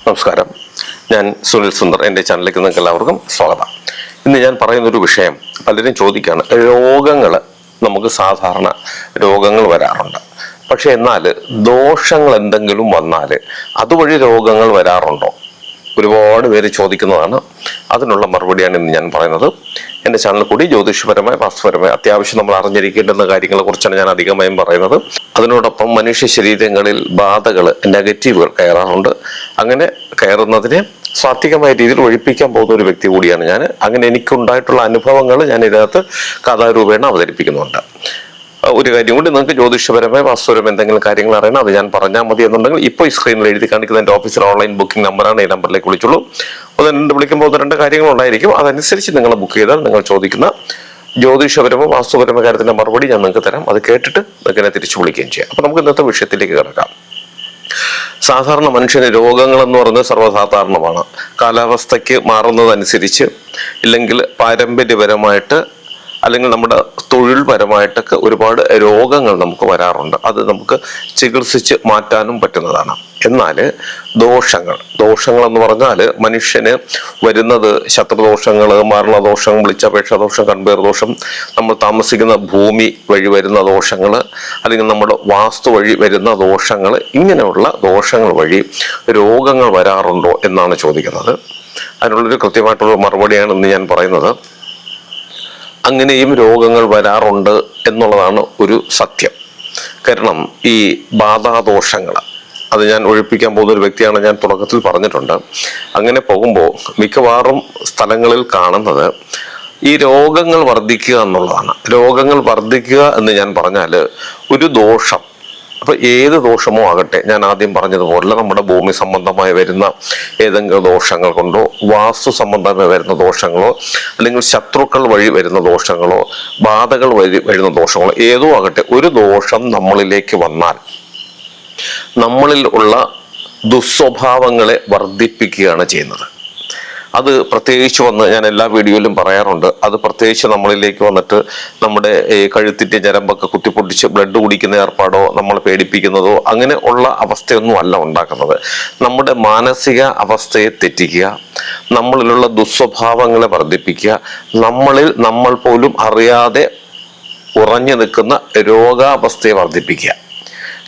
നമസ്കാരം, ഞാൻ സുനിൽ സുന്ദർ. എൻ്റെ ചാനലിലേക്ക് നിങ്ങൾക്ക് എല്ലാവർക്കും സ്വാഗതം. ഇന്ന് ഞാൻ പറയുന്നൊരു വിഷയം, പലരും ചോദിക്കുകയാണ്, രോഗങ്ങൾ നമുക്ക് സാധാരണ രോഗങ്ങൾ വരാറുണ്ട്. പക്ഷെ എന്നാൽ ദോഷങ്ങൾ എന്തെങ്കിലും വന്നാൽ അതുവഴി രോഗങ്ങൾ വരാറുണ്ടോ? ഒരുപാട് പേര് ചോദിക്കുന്നതാണ്. അതിനുള്ള മറുപടിയാണ് ഇന്ന് ഞാൻ പറയുന്നത്. എൻ്റെ ചാനൽ കൂടി ജ്യോതിഷപരമായി വാസ്തുപരമായി അത്യാവശ്യം നമ്മൾ അറിഞ്ഞിരിക്കേണ്ടുന്ന കാര്യങ്ങളെ കുറിച്ചാണ് ഞാൻ അധികമായും പറയുന്നത്. അതിനോടൊപ്പം മനുഷ്യ ശരീരങ്ങളിൽ ബാധകൾ, നെഗറ്റീവുകൾ കയറാറുണ്ട്. അങ്ങനെ കയറുന്നതിനെ സാത്വികമായ രീതിയിൽ ഒഴിപ്പിക്കാൻ പോകുന്ന ഒരു വ്യക്തി കൂടിയാണ് ഞാൻ. അങ്ങനെ എനിക്കുണ്ടായിട്ടുള്ള അനുഭവങ്ങൾ ഞാൻ ഇതിനകത്ത് കഥാരൂപേണ അവതരിപ്പിക്കുന്നുണ്ട്. ഒരു കാര്യം കൂടി, നിങ്ങൾക്ക് ജ്യോതിഷപരമായി വാസ്തുപരമായി എന്തെങ്കിലും കാര്യങ്ങൾ അറിയണം, അത് ഞാൻ പറഞ്ഞാൽ മതി എന്നുണ്ടെങ്കിൽ ഇപ്പോൾ ഈ സ്ക്രീനിൽ എഴുതി കാണിക്കുന്ന എൻ്റെ ഓഫീസിൽ ഓൺലൈൻ ബുക്കിംഗ് നമ്പറാണ്. ഈ നമ്പറിലേക്ക് വിളിച്ചുള്ളൂ. വിളിക്കുമ്പോൾ രണ്ട് കാര്യങ്ങൾ ഉണ്ടായിരിക്കും. അതനുസരിച്ച് നിങ്ങൾ ബുക്ക് ചെയ്താൽ നിങ്ങൾ ചോദിക്കുന്ന ജ്യോതിഷപരമോ വാസ്തുപരമോ കാര്യത്തിൻ്റെ മറുപടി ഞാൻ നിങ്ങൾക്ക് തരാം. അത് കേട്ടിട്ട് നിങ്ങൾക്ക് എന്നെ തിരിച്ചു വിളിക്കുകയും ചെയ്യാം. അപ്പം നമുക്ക് ഇന്നത്തെ വിഷയത്തിലേക്ക് കിടക്കാം. സാധാരണ മനുഷ്യന് രോഗങ്ങൾ എന്ന് പറയുന്നത് സർവ്വസാധാരണമാണ്. കാലാവസ്ഥയ്ക്ക് മാറുന്നതനുസരിച്ച്, ഇല്ലെങ്കിൽ പാരമ്പര്യപരമായിട്ട്, അല്ലെങ്കിൽ നമ്മുടെ തൊഴിൽപരമായിട്ടൊക്കെ ഒരുപാട് രോഗങ്ങൾ നമുക്ക് വരാറുണ്ട്. അത് നമുക്ക് ചികിത്സിച്ച് മാറ്റാനും പറ്റുന്നതാണ്. എന്നാൽ ദോഷങ്ങൾ എന്ന് പറഞ്ഞാൽ മനുഷ്യന് വരുന്നത് ശത്രുദോഷങ്ങൾ, മരണദോഷം, വിളിച്ചപേക്ഷാദോഷം, കൺപേർ ദോഷം, നമ്മൾ താമസിക്കുന്ന ഭൂമി വഴി വരുന്ന ദോഷങ്ങൾ, അല്ലെങ്കിൽ നമ്മുടെ വാസ്തു വഴി വരുന്ന ദോഷങ്ങൾ, ഇങ്ങനെയുള്ള ദോഷങ്ങൾ വഴി രോഗങ്ങൾ വരാറുണ്ടോ എന്നാണ് ചോദിക്കുന്നത്. അതിനുള്ളൊരു കൃത്യമായിട്ടുള്ള മറുപടിയാണ് ഇന്ന് ഞാൻ പറയുന്നത്. അങ്ങനെയും രോഗങ്ങൾ വരാറുണ്ട് എന്നുള്ളതാണ് ഒരു സത്യം. കാരണം ഈ ബാധാദോഷങ്ങൾ അത് ഞാൻ ഒഴിപ്പിക്കാൻ പോകുന്ന ഒരു വ്യക്തിയാണ്. ഞാൻ തുടക്കത്തിൽ പറഞ്ഞിട്ടുണ്ട്. അങ്ങനെ പോകുമ്പോൾ മിക്കവാറും സ്ഥലങ്ങളിൽ കാണുന്നത് ഈ രോഗങ്ങൾ വർദ്ധിക്കുക എന്നുള്ളതാണ്. രോഗങ്ങൾ വർദ്ധിക്കുക എന്ന് ഞാൻ പറഞ്ഞാൽ ഒരു ദോഷം, അപ്പൊ ഏത് ദോഷമോ ആകട്ടെ, ഞാൻ ആദ്യം പറഞ്ഞതുപോലെ നമ്മുടെ ഭൂമി സംബന്ധമായി വരുന്ന ഏതെങ്കിലും ദോഷങ്ങൾ കൊണ്ടോ, വാസ്തു സംബന്ധമായി വരുന്ന ദോഷങ്ങളോ, അല്ലെങ്കിൽ ശത്രുക്കൾ വഴി വരുന്ന ദോഷങ്ങളോ, ബാധകൾ വഴി വരുന്ന ദോഷങ്ങളോ, ഏതോ ആകട്ടെ, ഒരു ദോഷം നമ്മളിലേക്ക് വന്നാൽ നമ്മളിൽ ഉള്ള ദുസ്വഭാവങ്ങളെ വർദ്ധിപ്പിക്കുകയാണ് ചെയ്യുന്നത്. അത് പ്രത്യേകിച്ച് വന്ന് ഞാൻ എല്ലാ വീഡിയോയിലും പറയാറുണ്ട്. അത് പ്രത്യേകിച്ച് നമ്മളിലേക്ക് വന്നിട്ട് നമ്മുടെ കഴുത്തിൻ്റെ ഞരമ്പൊക്കെ കുത്തിപ്പൊട്ടിച്ച് ബ്ലഡ് കുടിക്കുന്ന ഏർപ്പാടോ, നമ്മളെ പേടിപ്പിക്കുന്നതോ അങ്ങനെ ഉള്ള അവസ്ഥയൊന്നും അല്ല ഉണ്ടാക്കുന്നത്. നമ്മുടെ മാനസിക അവസ്ഥയെ തെറ്റിക്കുക, നമ്മളിലുള്ള ദുസ്വഭാവങ്ങളെ വർദ്ധിപ്പിക്കുക, നമ്മൾ പോലും അറിയാതെ ഉറഞ്ഞു നിൽക്കുന്ന രോഗാവസ്ഥയെ വർദ്ധിപ്പിക്കുക.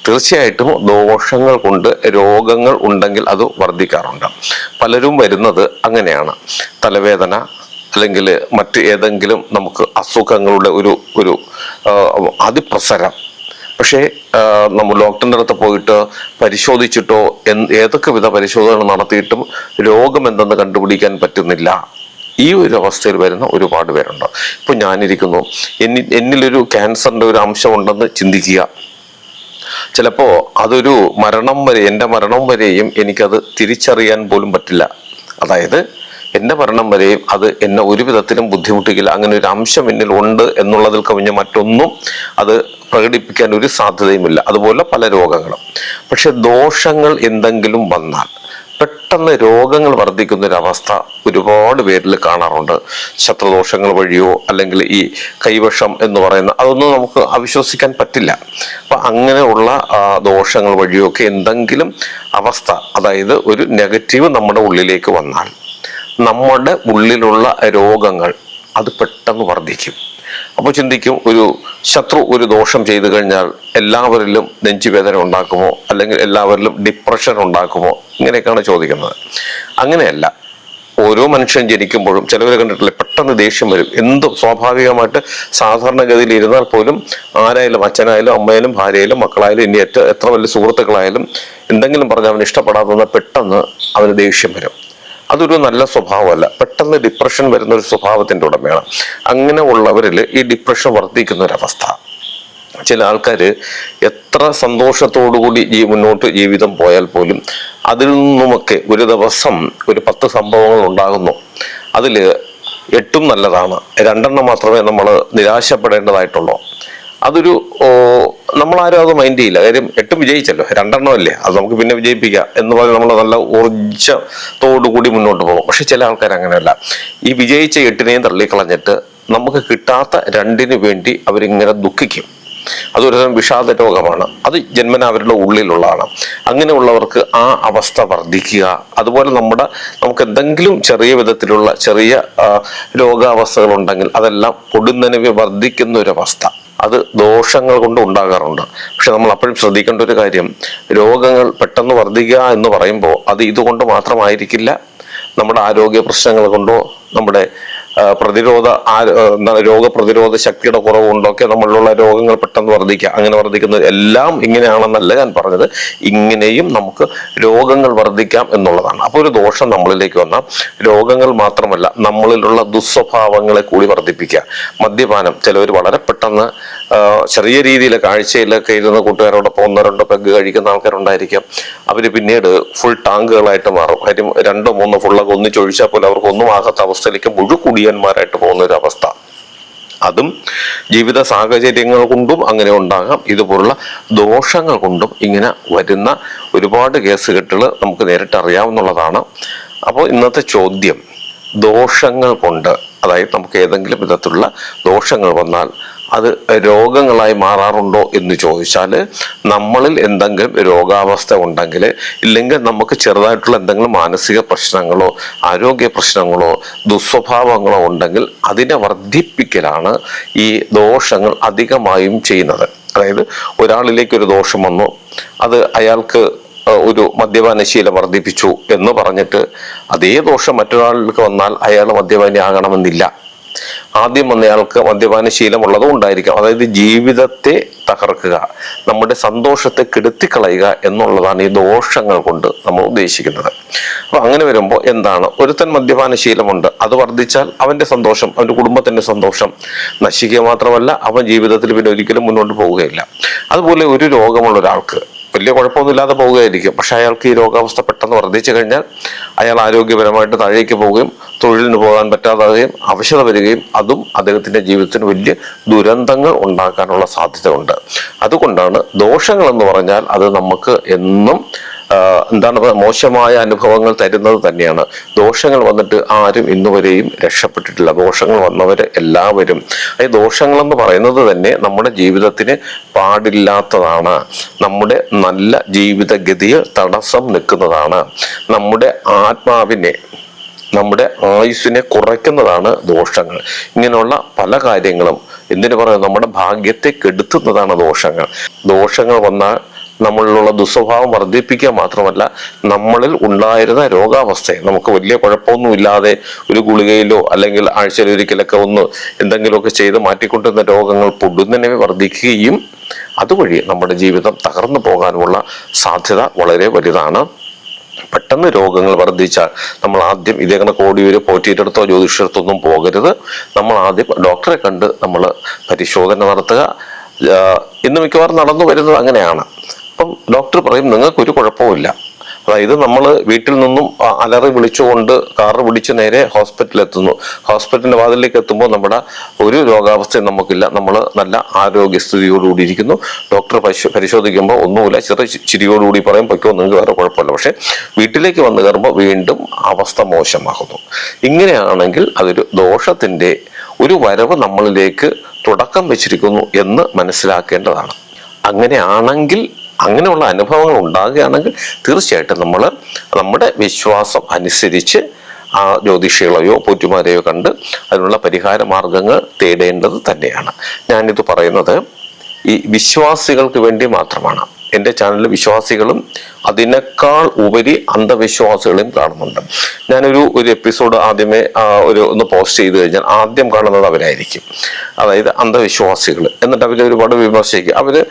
തീർച്ചയായിട്ടും ദോഷങ്ങൾ കൊണ്ട് രോഗങ്ങൾ ഉണ്ടെങ്കിൽ അത് വർദ്ധിക്കാറുണ്ട്. പലരും വരുന്നത് അങ്ങനെയാണ്. തലവേദന, അല്ലെങ്കിൽ മറ്റ് ഏതെങ്കിലും നമുക്ക് അസുഖങ്ങളുടെ ഒരു അതിപ്രസരം. പക്ഷേ നമ്മൾ ഡോക്ടറിൻ്റെ അടുത്ത് പോയിട്ട് പരിശോധിച്ചിട്ടോ ഏതൊക്കെ വിധ പരിശോധന നടത്തിയിട്ടും രോഗം എന്തെന്ന് കണ്ടുപിടിക്കാൻ പറ്റുന്നില്ല. ഈ ഒരു അവസ്ഥയിൽ വരുന്ന ഒരുപാട് പേരുണ്ട്. ഇപ്പൊ ഞാനിരിക്കുന്നു, എന്നിലൊരു ക്യാൻസറിന്റെ ഒരു അംശം ഉണ്ടെന്ന് ചിന്തിക്കുക. ചിലപ്പോ അതൊരു എൻ്റെ മരണം വരെയും എനിക്കത് തിരിച്ചറിയാൻ പോലും പറ്റില്ല. അതായത് എൻ്റെ മരണം വരെയും അത് എന്നെ ഒരു വിധത്തിലും ബുദ്ധിമുട്ടിക്കില്ല. അങ്ങനെ ഒരു അംശം എന്നിൽ ഉണ്ട് എന്നുള്ളതിൽ കവിഞ്ഞ മറ്റൊന്നും അത് പ്രകടിപ്പിക്കാൻ ഒരു സാധ്യതയുമില്ല. അതുപോലെ പല രോഗങ്ങളും. പക്ഷെ ദോഷങ്ങൾ എന്തെങ്കിലും വന്നാൽ പെട്ടെന്ന് രോഗങ്ങൾ വർദ്ധിക്കുന്ന ഒരു അവസ്ഥ ഒരുപാട് പേരിൽ കാണാറുണ്ട്. ശത്രുദോഷങ്ങൾ വഴിയോ, അല്ലെങ്കിൽ ഈ കൈവശം എന്ന് പറയുന്ന അതൊന്നും നമുക്ക് അവിശ്വസിക്കാൻ പറ്റില്ല. അപ്പൊ അങ്ങനെയുള്ള ദോഷങ്ങൾ വഴിയോ ഒക്കെ എന്തെങ്കിലും അവസ്ഥ, അതായത് ഒരു നെഗറ്റീവ് നമ്മുടെ ഉള്ളിലേക്ക് വന്നാൽ നമ്മുടെ ഉള്ളിലുള്ള രോഗങ്ങൾ അത് പെട്ടെന്ന് വർദ്ധിക്കും. അപ്പോൾ ചിന്തിക്കും, ഒരു ശത്രു ഒരു ദോഷം ചെയ്തു കഴിഞ്ഞാൽ എല്ലാവരിലും നെഞ്ചുവേദന ഉണ്ടാക്കുമോ, അല്ലെങ്കിൽ എല്ലാവരിലും ഡിപ്രഷൻ ഉണ്ടാക്കുമോ, ഇങ്ങനെയൊക്കെയാണ് ചോദിക്കുന്നത്. അങ്ങനെയല്ല. ഓരോ മനുഷ്യൻ ജനിക്കുമ്പോഴും ചിലവരെ കണ്ടിട്ടില്ല, പെട്ടെന്ന് ദേഷ്യം വരും. എന്തും സ്വാഭാവികമായിട്ട് സാധാരണഗതിയിൽ ഇരുന്നാൽ പോലും ആരായാലും, അച്ഛനായാലും അമ്മയായാലും ഭാര്യയായാലും മക്കളായാലും ഇനി എത്ര വലിയ സുഹൃത്തുക്കളായാലും എന്തെങ്കിലും പറഞ്ഞാൽ അവന് ഇഷ്ടപ്പെടാതെ പെട്ടെന്ന് അവന് ദേഷ്യം വരും. അതൊരു നല്ല സ്വഭാവമല്ല. പെട്ടെന്ന് ഡിപ്രഷൻ വരുന്ന ഒരു സ്വഭാവത്തിൻ്റെ ഉടമയാണ്. അങ്ങനെ ഉള്ളവരിൽ ഈ ഡിപ്രഷൻ വർദ്ധിക്കുന്ന ഒരവസ്ഥ. ചില ആൾക്കാർ എത്ര സന്തോഷത്തോടുകൂടി മുന്നോട്ട് ജീവിതം പോയാൽ പോലും അതിൽ നിന്നുമൊക്കെ ഒരു ദിവസം ഒരു 10 സംഭവങ്ങൾ ഉണ്ടാകുന്നു. അതിൽ 8 നല്ലതാണ്, 2 മാത്രമേ നമ്മൾ നിരാശപ്പെടേണ്ടതായിട്ടുള്ളൂ. അതൊരു നമ്മളാരും അത് മൈൻഡ് ചെയ്യില്ല. കാര്യം 8 വിജയിച്ചല്ലോ, 2 അല്ലേ, അത് നമുക്ക് പിന്നെ വിജയിപ്പിക്കാം എന്ന് പറഞ്ഞ് നമ്മൾ നല്ല ഊർജ്ജത്തോടുകൂടി മുന്നോട്ട് പോകും. പക്ഷെ ചില ആൾക്കാർ അങ്ങനെയല്ല. ഈ വിജയിച്ച 8 തള്ളിക്കളഞ്ഞിട്ട് നമുക്ക് കിട്ടാത്ത 2 വേണ്ടി അവരിങ്ങനെ ദുഃഖിക്കും. അതൊരു തരം വിഷാദ രോഗമാണ്. അത് ജന്മന അവരുടെ ഉള്ളിലുള്ളതാണ്. അങ്ങനെയുള്ളവർക്ക് ആ അവസ്ഥ വർദ്ധിക്കുക, അതുപോലെ നമുക്ക് എന്തെങ്കിലും ചെറിയ വിധത്തിലുള്ള ചെറിയ രോഗാവസ്ഥകൾ ഉണ്ടെങ്കിൽ അതെല്ലാം പൊടുന്നനവെ വർദ്ധിക്കുന്ന ഒരവസ്ഥ, അത് ദോഷങ്ങൾ കൊണ്ട് ഉണ്ടാകാറുണ്ട്. പക്ഷെ നമ്മൾ അപ്പോഴും ശ്രദ്ധിക്കേണ്ട ഒരു കാര്യം, രോഗങ്ങൾ പെട്ടെന്ന് വർദ്ധിക്കുക എന്ന് പറയുമ്പോൾ അത് ഇതുകൊണ്ട് മാത്രമായിരിക്കില്ല. നമ്മുടെ ആരോഗ്യ പ്രശ്നങ്ങൾ കൊണ്ടോ നമ്മുടെ രോഗപ്രതിരോധ ശക്തിയുടെ കുറവ് കൊണ്ടൊക്കെ നമ്മളിലുള്ള രോഗങ്ങൾ പെട്ടെന്ന് വർദ്ധിക്കുക. അങ്ങനെ വർദ്ധിക്കുന്നത് എല്ലാം ഇങ്ങനെയാണെന്നല്ല ഞാൻ പറഞ്ഞത്. ഇങ്ങനെയും നമുക്ക് രോഗങ്ങൾ വർദ്ധിക്കാം എന്നുള്ളതാണ്. അപ്പോൾ ഒരു ദോഷം നമ്മളിലേക്ക് വന്നാൽ രോഗങ്ങൾ മാത്രമല്ല, നമ്മളിലുള്ള ദുസ്വഭാവങ്ങളെ കൂടി വർദ്ധിപ്പിക്കുക. മദ്യപാനം, ചിലവർ വളരെ പെട്ടെന്ന് ചെറിയ രീതിയിൽ കാഴ്ചയിലൊക്കെ ഇരുന്ന് കൂട്ടുകാരോടൊപ്പം 1-2 പെഗ് കഴിക്കുന്ന ആൾക്കാരുണ്ടായിരിക്കാം. അവര് പിന്നീട് ഫുൾ ടാങ്കുകളായിട്ട് മാറും. കാര്യം 2-3 ഫുള്ളൊക്കെ ഒന്നിച്ചൊഴിച്ചാൽ പോലും അവർക്ക് ഒന്നും ആകാത്ത അവസ്ഥയിലേക്ക് മുഴുകുടിയന്മാരായിട്ട് പോകുന്ന ഒരു അവസ്ഥ. അതും ജീവിത സാഹചര്യങ്ങൾ കൊണ്ടും അങ്ങനെ ഉണ്ടാകാം. ഇതുപോലുള്ള ദോഷങ്ങൾ കൊണ്ടും ഇങ്ങനെ വരുന്ന ഒരുപാട് കേസുകെട്ടുകൾ നമുക്ക് നേരിട്ട് അറിയാവുന്നതാണ്. അപ്പോൾ ഇന്നത്തെ ചോദ്യം, ദോഷങ്ങൾ കൊണ്ട്, അതായത് നമുക്ക് ഏതെങ്കിലും വിധത്തിലുള്ള ദോഷങ്ങൾ വന്നാൽ അത് രോഗങ്ങളായി മാറാറുണ്ടോ എന്ന് ചോദിച്ചാൽ, നമ്മളിൽ എന്തെങ്കിലും രോഗാവസ്ഥ ഉണ്ടെങ്കിൽ, ഇല്ലെങ്കിൽ നമുക്ക് ചെറുതായിട്ടുള്ള എന്തെങ്കിലും മാനസിക പ്രശ്നങ്ങളോ ആരോഗ്യ പ്രശ്നങ്ങളോ ദുസ്വഭാവങ്ങളോ ഉണ്ടെങ്കിൽ അതിനെ വർദ്ധിപ്പിക്കലാണ് ഈ ദോഷങ്ങൾ അധികമായും ചെയ്യുന്നത്. അതായത് ഒരാളിലേക്ക് ഒരു ദോഷം വന്നു, അത് അയാൾക്ക് ഒരു മദ്യപാനശീലം വർദ്ധിപ്പിച്ചു എന്ന് പറഞ്ഞിട്ട് അതേ ദോഷം മറ്റൊരാൾക്ക് വന്നാൽ അയാൾ മദ്യപാനി ആകണമെന്നില്ല. ആദ്യം വന്നയാൾക്ക് മദ്യപാന ശീലമുള്ളതും ഉണ്ടായിരിക്കാം. അതായത് ജീവിതത്തെ തകർക്കുക, നമ്മുടെ സന്തോഷത്തെ കെടുത്തിക്കളയുക എന്നുള്ളതാണ് ഈ ദോഷങ്ങൾ കൊണ്ട് നമ്മൾ ഉദ്ദേശിക്കുന്നത്. അപ്പൊ അങ്ങനെ വരുമ്പോൾ എന്താണ്, ഒരുത്തൻ മദ്യപാന ശീലമുണ്ട്, അത് വർദ്ധിച്ചാൽ അവന്റെ സന്തോഷം, അവന്റെ കുടുംബത്തിന്റെ സന്തോഷം നശിക്കുക മാത്രമല്ല, അവൻ ജീവിതത്തിൽ പിന്നെ ഒരിക്കലും മുന്നോട്ട് പോവുകയില്ല. അതുപോലെ ഒരു രോഗമുള്ള ഒരാൾക്ക് വലിയ കുഴപ്പമൊന്നുമില്ലാതെ പോവുകയായിരിക്കും, പക്ഷെ അയാൾക്ക് ഈ രോഗാവസ്ഥ പെട്ടെന്ന് വർദ്ധിച്ചു കഴിഞ്ഞാൽ അയാൾ ആരോഗ്യപരമായിട്ട് താഴേക്ക് പോവുകയും തൊഴിലിന് പോകാൻ പറ്റാതാകുകയും അവശത വരികയും അതും അദ്ദേഹത്തിന്റെ ജീവിതത്തിന് വലിയ ദുരന്തങ്ങൾ ഉണ്ടാക്കാനുള്ള സാധ്യത ഉണ്ട്. അതുകൊണ്ടാണ് ദോഷങ്ങൾ എന്ന് പറഞ്ഞാൽ അത് നമുക്ക് എന്നും മോശമായ അനുഭവങ്ങൾ തരുന്നത് തന്നെയാണ്. ദോഷങ്ങൾ വന്നിട്ട് ആരും ഇന്നുവരെയും രക്ഷപ്പെട്ടിട്ടില്ല. ദോഷങ്ങൾ വന്നവര് എല്ലാവരും, ഈ ദോഷങ്ങൾ എന്ന് പറയുന്നത് തന്നെ നമ്മുടെ ജീവിതത്തിന് പാടില്ലാത്തതാണ്, നമ്മുടെ നല്ല ജീവിതഗതിയിൽ തടസ്സം നിൽക്കുന്നതാണ്, നമ്മുടെ ആത്മാവിനെ, നമ്മുടെ ആയുസ്സിനെ കുറയ്ക്കുന്നതാണ് ദോഷങ്ങൾ. ഇങ്ങനെയുള്ള പല കാര്യങ്ങളും, എന്തിനു പറയുന്നത്, നമ്മുടെ ഭാഗ്യത്തെ കെടുത്തുന്നതാണ് ദോഷങ്ങൾ. ദോഷങ്ങൾ വന്നാൽ നമ്മളിലുള്ള ദുസ്വഭാവം വർദ്ധിപ്പിക്കുക മാത്രമല്ല, നമ്മളിൽ ഉണ്ടായിരുന്ന രോഗാവസ്ഥയെ നമുക്ക് വലിയ കുഴപ്പമൊന്നുമില്ലാതെ ഒരു ഗുളികയിലോ അല്ലെങ്കിൽ ആഴ്ചയിലൊരിക്കലൊക്കെ എന്തെങ്കിലുമൊക്കെ ചെയ്ത് മാറ്റിക്കൊണ്ടിരുന്ന രോഗങ്ങൾ പൊടുന്നനെ വർദ്ധിക്കുകയും അതുവഴി നമ്മുടെ ജീവിതം തകർന്നു പോകാനുമുള്ള സാധ്യത വളരെ വലുതാണ്. പെട്ടെന്ന് രോഗങ്ങൾ വർദ്ധിച്ചാൽ നമ്മൾ ആദ്യം ഇതേങ്ങനെ കോടിയൂര് പോറ്റിയിടത്തോ ജ്യോതിഷത്തോ പോകരുത്. നമ്മൾ ആദ്യം ഡോക്ടറെ കണ്ട് നമ്മൾ പരിശോധന നടത്തുക. ഇന്ന് മിക്കവാറും നടന്നു വരുന്നത് അങ്ങനെയാണ്. അപ്പം ഡോക്ടർ പറയും നിങ്ങൾക്കൊരു കുഴപ്പമില്ല. അതായത് നമ്മൾ വീട്ടിൽ നിന്നും അലറി വിളിച്ചുകൊണ്ട് കാറ് പിടിച്ച് നേരെ ഹോസ്പിറ്റലിൽ എത്തുന്നു. ഹോസ്പിറ്റലിന്റെ വാതിലേക്ക് എത്തുമ്പോൾ നമ്മുടെ ഒരു രോഗാവസ്ഥയും നമുക്കില്ല, നമ്മൾ നല്ല ആരോഗ്യസ്ഥിതിയോടുകൂടി ഇരിക്കുന്നു. ഡോക്ടർ പരിശോധിക്കുമ്പോൾ ഒന്നുമില്ല, ചെറിയ ചിരിയോടുകൂടി പറയും പൊയ്ക്കോ, നിങ്ങൾക്ക് വേറെ കുഴപ്പമില്ല. പക്ഷെ വീട്ടിലേക്ക് വന്നു കയറുമ്പോൾ വീണ്ടും അവസ്ഥ മോശമാകുന്നു. ഇങ്ങനെയാണെങ്കിൽ അതൊരു ദോഷത്തിന്റെ ഒരു വരവ് നമ്മളിലേക്ക് തുടക്കം വെച്ചിരിക്കുന്നു എന്ന് മനസ്സിലാക്കേണ്ടതാണ്. അങ്ങനെയാണെങ്കിൽ, അങ്ങനെയുള്ള അനുഭവങ്ങൾ ഉണ്ടാകുകയാണെങ്കിൽ തീർച്ചയായിട്ടും നമ്മൾ നമ്മുടെ വിശ്വാസം അനുസരിച്ച് ആ ജ്യോതിഷികളെയോ പോറ്റുമാരെയോ കണ്ട് അതിനുള്ള പരിഹാര മാർഗങ്ങൾ തേടേണ്ടത് തന്നെയാണ്. ഞാനിത് പറയുന്നത് ഈ വിശ്വാസികൾക്ക് വേണ്ടി മാത്രമാണ്. എൻ്റെ ചാനലിൽ വിശ്വാസികളും അതിനേക്കാൾ ഉപരി അന്ധവിശ്വാസികളെയും കാണുന്നുണ്ട്. ഞാനൊരു എപ്പിസോഡ് ആദ്യമേ ഒന്ന് പോസ്റ്റ് ചെയ്ത് കഴിഞ്ഞാൽ ആദ്യം കാണുന്നത് അവരായിരിക്കും, അതായത് അന്ധവിശ്വാസികൾ. എന്നിട്ട് അവരെ ഒരുപാട് വിമർശിക്കും. അവര്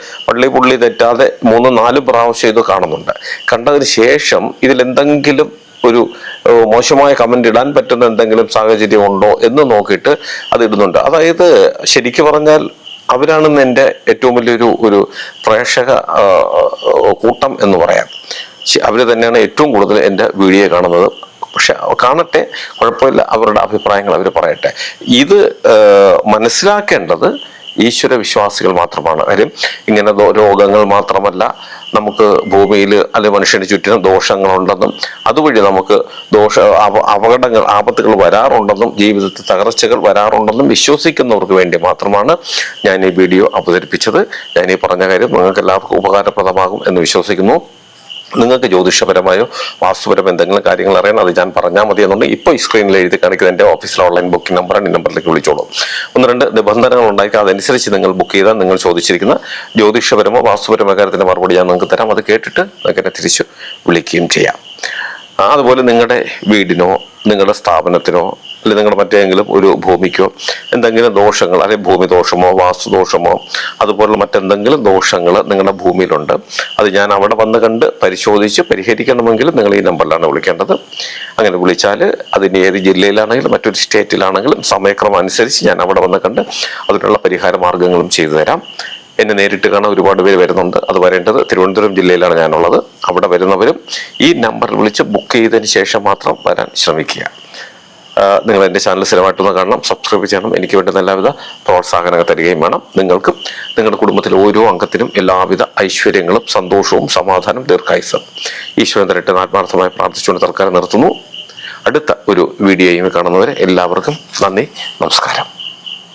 പുള്ളി തെറ്റാതെ 3-4 പ്രാവശ്യം ഇത് കാണുന്നുണ്ട്. കണ്ടതിന് ശേഷം ഇതിലെന്തെങ്കിലും ഒരു മോശമായ കമന്റ് ഇടാൻ പറ്റുന്ന എന്തെങ്കിലും സാഹചര്യം ഉണ്ടോ എന്ന് നോക്കിയിട്ട് അത് ഇടുന്നുണ്ട്. അതായത് ശരിക്കും പറഞ്ഞാൽ അവരാണെന്ന് എൻ്റെ ഏറ്റവും വലിയൊരു പ്രേക്ഷക കൂട്ടം എന്ന് പറയാം. അവർ തന്നെയാണ് ഏറ്റവും കൂടുതൽ എൻ്റെ വീഡിയോ കാണുന്നത്. പക്ഷെ കാണട്ടെ, കുഴപ്പമില്ല, അവരുടെ അഭിപ്രായങ്ങൾ അവർ പറയട്ടെ. ഇത് മനസ്സിലാക്കേണ്ടത് ഈശ്വര വിശ്വാസികൾ മാത്രമാണ്. കാര്യം ഇങ്ങനെ രോഗങ്ങൾ മാത്രമല്ല, നമുക്ക് ഭൂമിയിൽ അല്ലെ മനുഷ്യന് ചുറ്റിനും ദോഷങ്ങളുണ്ടെന്നും അതുവഴി നമുക്ക് അപകടങ്ങൾ ആപത്തുകൾ വരാറുണ്ടെന്നും ജീവിതത്തിൽ തകർച്ചകൾ വരാറുണ്ടെന്നും വിശ്വസിക്കുന്നവർക്ക് വേണ്ടി മാത്രമാണ് ഞാൻ ഈ വീഡിയോ അവതരിപ്പിച്ചത്. ഞാൻ ഈ പറഞ്ഞ കാര്യം നിങ്ങൾക്ക് എല്ലാവർക്കും ഉപകാരപ്രദമാകും എന്ന് വിശ്വസിക്കുന്നു. നിങ്ങൾക്ക് ജ്യോതിഷപരമായോ വാസ്തുപരമോ എന്തെങ്കിലും കാര്യങ്ങൾ അറിയണം, അത് ഞാൻ പറഞ്ഞാൽ മതി എന്നുണ്ടെങ്കിൽ ഇപ്പോൾ ഈ സ്ക്രീനിൽ എഴുതി കാണിക്കുന്ന എൻ്റെ ഓഫീസിലെ ഓൺലൈൻ ബുക്കിംഗ് നമ്പറാണ്. ഈ നമ്പറിലേക്ക് വിളിച്ചോളൂ. 1-2 നിബന്ധനകൾ ഉണ്ടാക്കി അതനുസരിച്ച് നിങ്ങൾ ബുക്ക് ചെയ്താൽ നിങ്ങൾ ചോദിച്ചിരിക്കുന്ന ജ്യോതിഷപരമോ വാസ്തുപരമോ കാര്യത്തിൻ്റെ മറുപടി ഞാൻ നിങ്ങൾക്ക് തരാം. അത് കേട്ടിട്ട് നിങ്ങൾക്ക് എന്നെ തിരിച്ചു വിളിക്കുകയും ചെയ്യാം. അതുപോലെ നിങ്ങളുടെ വീടിനോ നിങ്ങളുടെ സ്ഥാപനത്തിനോ അല്ലെങ്കിൽ നിങ്ങളുടെ മറ്റേതെങ്കിലും ഒരു ഭൂമിക്കോ എന്തെങ്കിലും ദോഷങ്ങൾ, അല്ലെങ്കിൽ ഭൂമി ദോഷമോ വാസ്തുദോഷമോ അതുപോലുള്ള മറ്റെന്തെങ്കിലും ദോഷങ്ങൾ നിങ്ങളുടെ ഭൂമിയിലുണ്ട്, അത് ഞാൻ അവിടെ വന്ന് കണ്ട് പരിശോധിച്ച് പരിഹരിക്കണമെങ്കിൽ നിങ്ങൾ ഈ നമ്പറിലാണ് വിളിക്കേണ്ടത്. അങ്ങനെ വിളിച്ചാൽ അതിൻ്റെ ഏത് ജില്ലയിലാണെങ്കിലും മറ്റൊരു സ്റ്റേറ്റിലാണെങ്കിലും സമയക്രമം അനുസരിച്ച് ഞാൻ അവിടെ വന്ന് കണ്ട് അതിനുള്ള പരിഹാര മാർഗങ്ങളും ചെയ്തു തരാം. എന്നെ നേരിട്ട് കാണാൻ ഒരുപാട് പേര് വരുന്നുണ്ട്. അത് വരേണ്ടത് തിരുവനന്തപുരം ജില്ലയിലാണ് ഞാനുള്ളത്. അവിടെ വരുന്നവരും ഈ നമ്പറിൽ വിളിച്ച് ബുക്ക് ചെയ്തതിന് ശേഷം മാത്രം വരാൻ ശ്രമിക്കുക. നിങ്ങൾ എൻ്റെ ചാനൽ സ്ഥിരമായിട്ടൊന്ന് കാണണം, സബ്സ്ക്രൈബ് ചെയ്യണം. എനിക്ക് വേണ്ടുന്ന എല്ലാവിധ പ്രോത്സാഹനങ്ങൾ തരികയും വേണം. നിങ്ങൾക്കും നിങ്ങളുടെ കുടുംബത്തിലെ ഓരോ അംഗത്തിനും എല്ലാവിധ ഐശ്വര്യങ്ങളും സന്തോഷവും സമാധാനം ദീർഘായുസ്സും ഈശ്വരൻ തരട്ടെ ആത്മാർത്ഥമായി പ്രാർത്ഥിച്ചുകൊണ്ട് തൽക്കാലം നിർത്തുന്നു. അടുത്ത ഒരു വീഡിയോയും കാണുന്നവരെ എല്ലാവർക്കും നന്ദി, നമസ്കാരം.